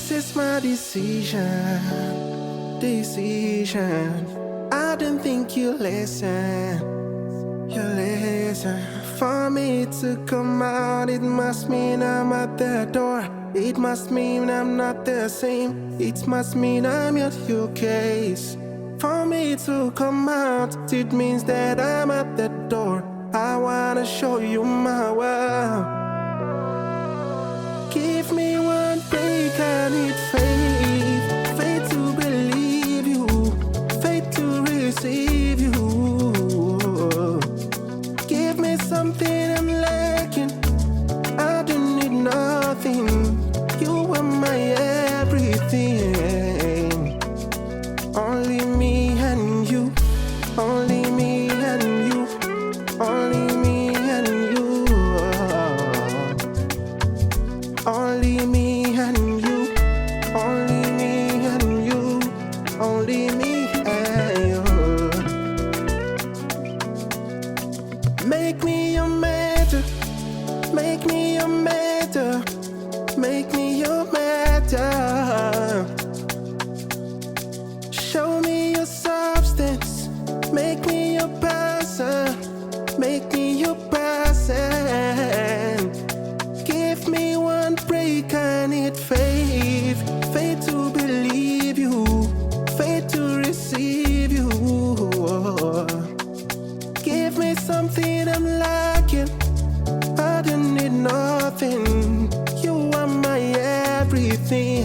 This is my decision. I don't think you listen. For me to come out, it must mean I'm at the door. It must mean I'm not the same. It must mean I'm at your case. For me to come out, it means that I'm at the door. I wanna show you my world. Give me one break, I need faith. Faith to believe you, faith to receive you. Give me something I'm lacking, I don't need nothing. You are my everything. Only me and you, only me and you, only me and you. Only me and you, only me and you, only me and you. Make me your matter, make me your matter, make me your matter. Show me your substance, make me your person, make me your person. Give me one break, I need faith. Faith to believe you, faith to receive you. Give me something I'm lacking, I don't need nothing. You are my everything.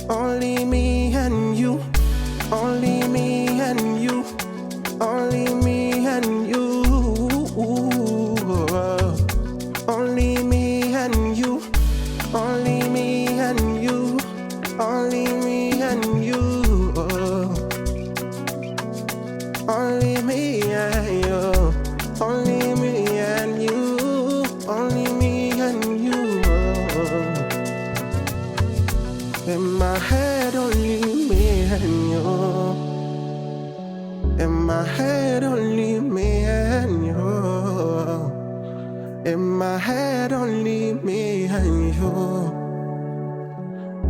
Only me and you, only me and you, only me and you. Only me and you, only me and you, only me and you. Only me and you, only me and you, only me and you. In my head, only me and you. In my head, only me and you. In my head, only me and you.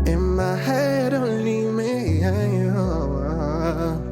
In my head, only me and you.